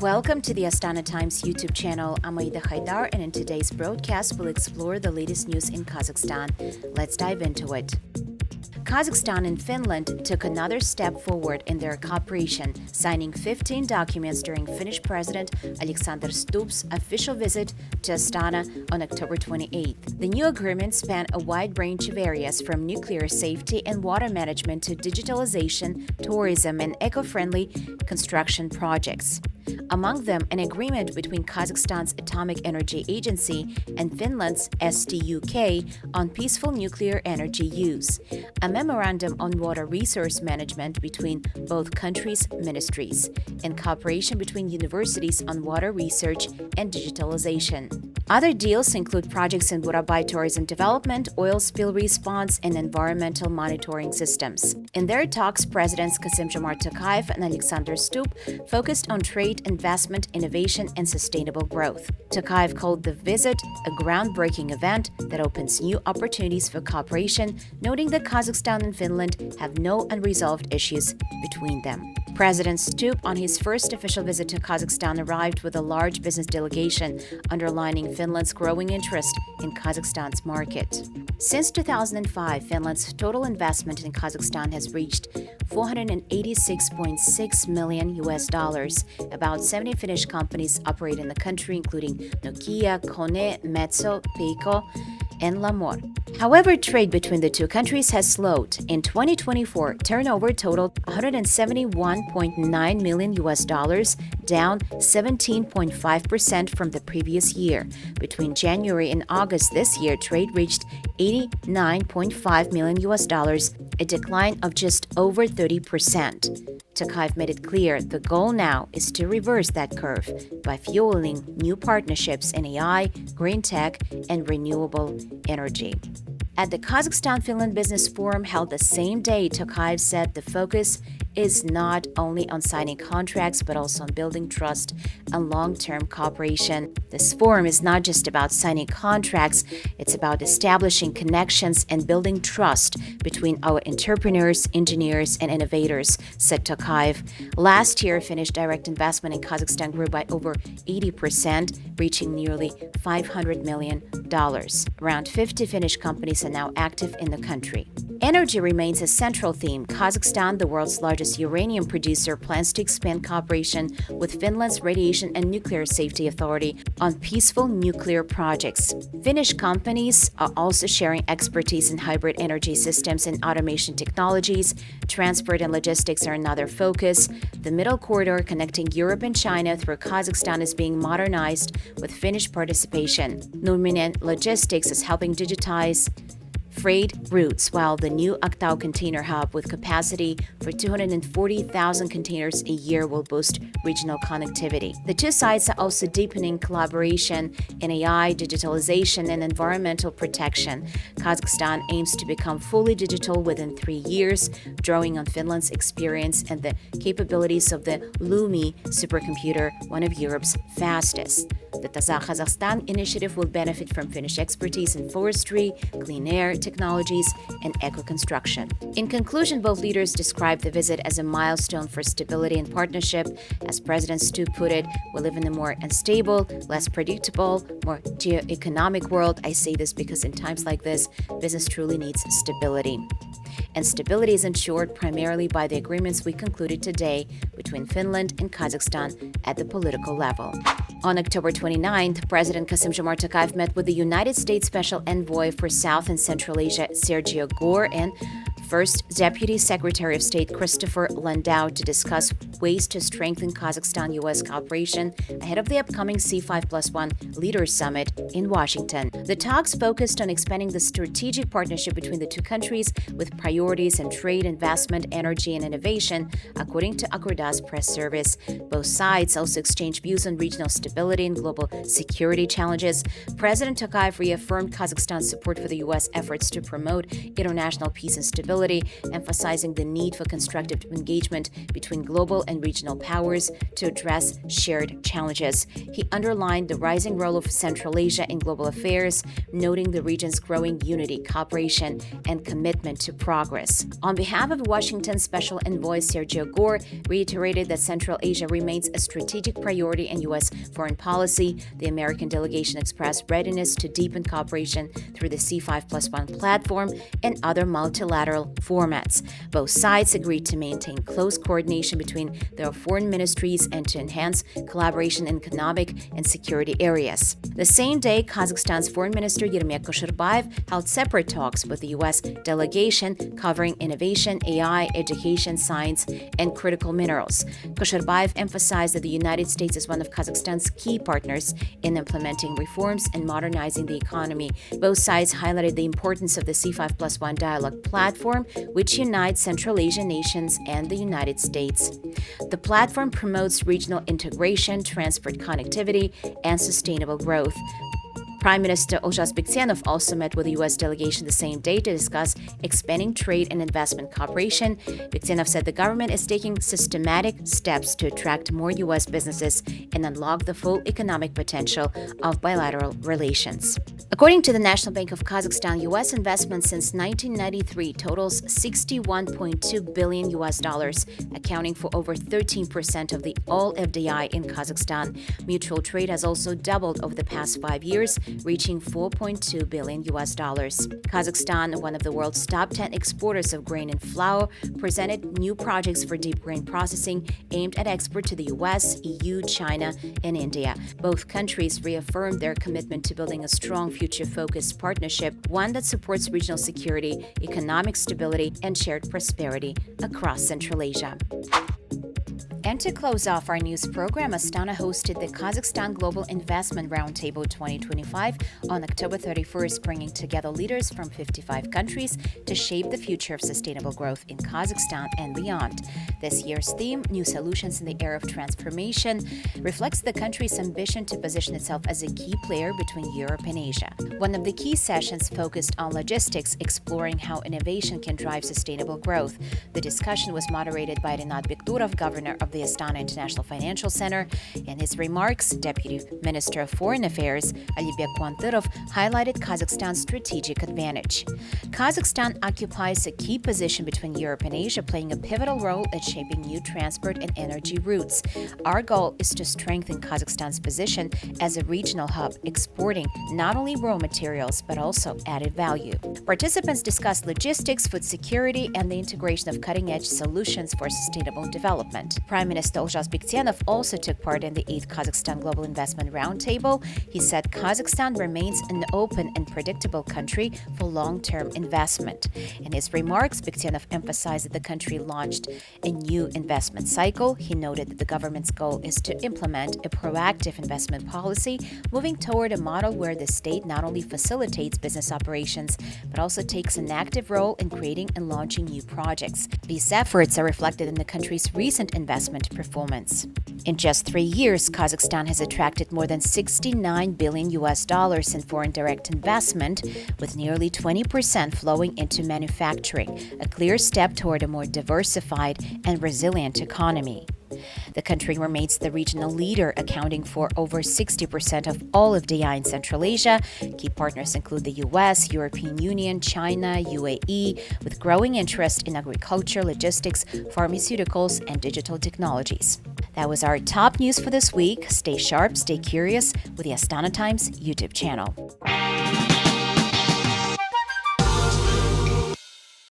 Welcome to the Astana Times YouTube channel. I'm Aida Haidar, and in today's broadcast, we'll explore the latest news in Kazakhstan. Let's dive into it. Kazakhstan and Finland took another step forward in their cooperation, signing 15 documents during Finnish President Alexander Stubb's official visit to Astana on October 28th. The new agreements span a wide range of areas from nuclear safety and water management to digitalization, tourism, and eco-friendly construction projects. Among them, an agreement between Kazakhstan's Atomic Energy Agency and Finland's STUK on peaceful nuclear energy use, a memorandum on water resource management between both countries' ministries, and cooperation between universities on water research and digitalization. Other deals include projects in Burabai tourism development, oil spill response, and environmental monitoring systems. In their talks, Presidents Kassym-Jomart Tokayev and Alexander Stubb focused on trade, investment, innovation, and sustainable growth. Tokayev called the visit a groundbreaking event that opens new opportunities for cooperation, noting that Kazakhstan and Finland have no unresolved issues between them. President Stubb, on his first official visit to Kazakhstan, arrived with a large business delegation, underlining Finland's growing interest in Kazakhstan's market. Since 2005, Finland's total investment in Kazakhstan has reached $486.6 million. About 70 Finnish companies operate in the country, including Nokia, Kone, Metso, Peiko, and Lamor. However, trade between the two countries has slowed. In 2024, turnover totaled $171.9 million, down 17.5% from the previous year. Between January and August this year, trade reached $89.5 million, a decline of just over 30%. Tokayev made it clear the goal now is to reverse that curve by fueling new partnerships in AI, green tech, and renewable energy. At the Kazakhstan-Finland Business Forum held the same day, Tokayev said the focus is not only on signing contracts but also on building trust and long-term cooperation. This forum is not just about signing contracts, it's about establishing connections and building trust between our entrepreneurs, engineers, and innovators, said Tokayev. Last year, Finnish direct investment in Kazakhstan grew by over 80%, reaching nearly $500 million. Around 50 Finnish companies are now active in the country. Energy remains a central theme. Kazakhstan, the world's largest uranium producer, plans to expand cooperation with Finland's Radiation and Nuclear Safety Authority on peaceful nuclear projects. Finnish companies are also sharing expertise in hybrid energy systems and automation technologies. Transport and logistics are another focus. The middle corridor connecting Europe and China through Kazakhstan is being modernized with Finnish participation. Nurminen Logistics is helping digitize freight routes, while the new Aktau container hub with capacity for 240,000 containers a year will boost regional connectivity. The two sides are also deepening collaboration in AI, digitalization, and environmental protection. Kazakhstan aims to become fully digital within 3 years, drawing on Finland's experience and the capabilities of the Lumi supercomputer, one of Europe's fastest. The Kazakhstan initiative will benefit from Finnish expertise in forestry, clean air technologies, and eco-construction. In conclusion, both leaders described the visit as a milestone for stability and partnership. As President Stubb put it, we live in a more unstable, less predictable, more geo-economic world. I say this because in times like this, business truly needs stability. And stability is ensured primarily by the agreements we concluded today between Finland and Kazakhstan at the political level. On October 29th, President Kassym-Jomart Tokayev met with the United States Special Envoy for South and Central Asia, Sergio Gore, and First Deputy Secretary of State Christopher Landau to discuss ways to strengthen Kazakhstan-U.S. cooperation ahead of the upcoming C5+1 Leaders Summit in Washington. The talks focused on expanding the strategic partnership between the two countries with priorities in trade, investment, energy, and innovation, according to Akorda's press service. Both sides also exchanged views on regional stability and global security challenges. President Tokayev reaffirmed Kazakhstan's support for the U.S. efforts to promote international peace and stability stability, emphasizing the need for constructive engagement between global and regional powers to address shared challenges. He underlined the rising role of Central Asia in global affairs, noting the region's growing unity, cooperation, and commitment to progress. On behalf of Washington's Special Envoy Sergio Gore, reiterated that Central Asia remains a strategic priority in U.S. foreign policy. The American delegation expressed readiness to deepen cooperation through the C5+1 platform and other multilateral formats. Both sides agreed to maintain close coordination between their foreign ministries and to enhance collaboration in economic and security areas. The same day, Kazakhstan's Foreign Minister Yermak Koshirbayev held separate talks with the U.S. delegation covering innovation, AI, education, science, and critical minerals. Koshirbayev emphasized that the United States is one of Kazakhstan's key partners in implementing reforms and modernizing the economy. Both sides highlighted the importance of the C5+1 dialogue platform, which unites Central Asian nations and the United States. The platform promotes regional integration, transport connectivity, and sustainable growth. Prime Minister Olzhas Biktyanov also met with the U.S. delegation the same day to discuss expanding trade and investment cooperation. Biktyanov said the government is taking systematic steps to attract more U.S. businesses and unlock the full economic potential of bilateral relations. According to the National Bank of Kazakhstan, U.S. investment since 1993 totals $61.2 billion, accounting for over 13% of the all FDI in Kazakhstan. Mutual trade has also doubled over the past 5 years, reaching $4.2 billion. Kazakhstan, one of the world's top 10 exporters of grain and flour, presented new projects for deep grain processing aimed at export to the U.S., EU, China, and India. Both countries reaffirmed their commitment to building a strong future-focused partnership, one that supports regional security, economic stability, and shared prosperity across Central Asia. And to close off our news program, Astana hosted the Kazakhstan Global Investment Roundtable 2025 on October 31st, bringing together leaders from 55 countries to shape the future of sustainable growth in Kazakhstan and beyond. This year's theme, New Solutions in the Era of Transformation, reflects the country's ambition to position itself as a key player between Europe and Asia. One of the key sessions focused on logistics, exploring how innovation can drive sustainable growth. The discussion was moderated by Rinat Bekturov, governor of the Astana International Financial Center. In his remarks, Deputy Minister of Foreign Affairs Alibek Kuantyrov highlighted Kazakhstan's strategic advantage. Kazakhstan occupies a key position between Europe and Asia, playing a pivotal role in shaping new transport and energy routes. Our goal is to strengthen Kazakhstan's position as a regional hub, exporting not only raw materials but also added value. Participants discussed logistics, food security, and the integration of cutting-edge solutions for sustainable development. Prime Minister Olzhas Biktyanov also took part in the 8th Kazakhstan Global Investment Roundtable. He said Kazakhstan remains an open and predictable country for long-term investment. In his remarks, Biktyanov emphasized that the country launched a new investment cycle. He noted that the government's goal is to implement a proactive investment policy, moving toward a model where the state not only facilitates business operations, but also takes an active role in creating and launching new projects. These efforts are reflected in the country's recent investment performance. In just 3 years, Kazakhstan has attracted more than $69 billion in foreign direct investment, with nearly 20% flowing into manufacturing, a clear step toward a more diversified and resilient economy. The country remains the regional leader, accounting for over 60% of all FDI in Central Asia. Key partners include the US, European Union, China, UAE, with growing interest in agriculture, logistics, pharmaceuticals, and digital technologies. That was our top news for this week. Stay sharp, stay curious with the Astana Times YouTube channel.